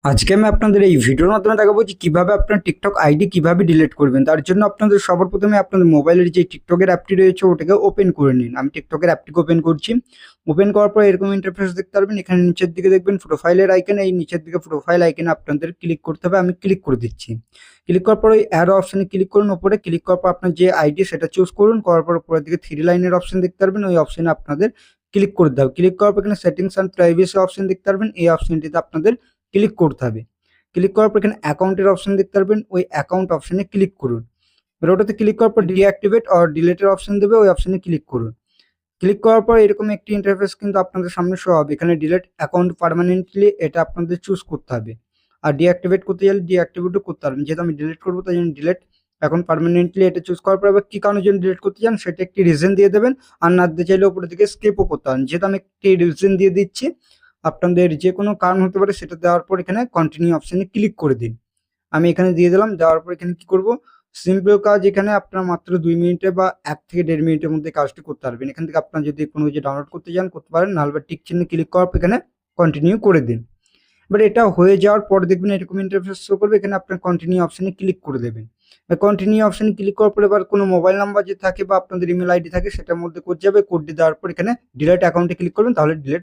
আজকে আমি আপনাদের এই ভিডিওর মাধ্যমে দেখাবো যে কিভাবে আপনার টিকটক আইডি কিভাবে ডিলিট করবেন। তার জন্য আপনাদের সবার প্রথমে আপনাদের মোবাইলের যে টিকটকের অ্যাপটি রয়েছে ওটাকে ওপেন করে নিন। আমি টিকটকের অ্যাপটিকে ওপেন করছি। ওপেন করার পর এরকম ইন্টারফেস দেখতে পারবেন। এখানে নিচের দিকে দেখবেন প্রোফাইলের আইকন, এই নিচের দিকে প্রোফাইল আইকনে আপনাদের ক্লিক করতে হবে। আমি ক্লিক করে দিচ্ছি। ক্লিক করার পর ওই অ্যারো অপশনে ক্লিক করুন। উপরে ক্লিক করার পর আপনার যে আইডি সেটা চুজ করুন। করার পর উপরের দিকে থ্রি লাইনের অপশন দেখতে পারবেন, ওই অপশনে আপনাদের ক্লিক করতে হবে। ক্লিক করার পর এখানে সেটিংস অ্যান্ড প্রাইভেসি অপশন দেখতে পারবেন, এই অপশনটিতে আপনাদের ক্লিক করতে হবে। ক্লিক করার পর এখানে অ্যাকাউন্টের অপশন দেখতে পারবেন, ওই অ্যাকাউন্ট অপশনে ক্লিক করুন। এবার ওটাতে ক্লিক করার পর ডিঅ্যাক্টিভেট অর ডিলেটের অপশন দেবে, ওই অপশনে ক্লিক করুন। ক্লিক করার পর এরকম একটি ইন্টারফেস কিন্তু আপনাদের সামনে শো হবে। এখানে ডিলেট অ্যাকাউন্ট পার্মানেন্টলি এটা আপনাদের চুজ করতে হবে। আর ডিঅ্যাক্টিভেট করতে গেলে ডিঅ্যাক্টিভেটও করতে পারবেন। যেহেতু আমি ডিলিট করবো তাই জন্য ডিলেট এখন পার্মানেন্টলি এটা চুজ করার পর এবার কী কারণের জন্য ডিলিট করতে চান সেটা একটি রিজন দিয়ে দেবেন। আর না দিতে চাইলে উপরের দিকে স্কিপও করতে পারেন। যেহেতু আমি একটি রিজন দিয়ে দিচ্ছি, আপনাদের যে কোনো কারণ হতে পারে সেটা দেওয়ার পর এখানে কন্টিনিউ অপশনে ক্লিক করে দিন। আমি এখানে দিয়ে দিলাম। দেওয়ার পর এখানে কি করব, সিম্পল কাজ। এখানে আপনার মাত্র 2 মিনিটে বা 1 থেকে 1.5 মিনিটের মধ্যে কাজটি করতে পারবেন। এখান থেকে আপনার যদি কোনো কিছু ডাউনলোড করতে চান করতে পারেন, নাহলে বা টিক চিহ্নে ক্লিক করার পর এখানে কন্টিনিউ করে দিন। এবার এটা হয়ে যাওয়ার পর দেখবেন এরকম ইন্টারফেস শো করবে। এখানে আপনার কন্টিনিউ অপশনে ক্লিক করে দেবেন। কন্টিনিউ অপশনে ক্লিক করার পর এবার কোনো মোবাইল নাম্বার যে থাকে বা আপনাদের ইমেল আইডি থাকে সেটার মধ্যে কোড যাবে। কোডটি দেওয়ার পর এখানে ডিলিট অ্যাকাউন্টে ক্লিক করবেন, তাহলে ডিলিট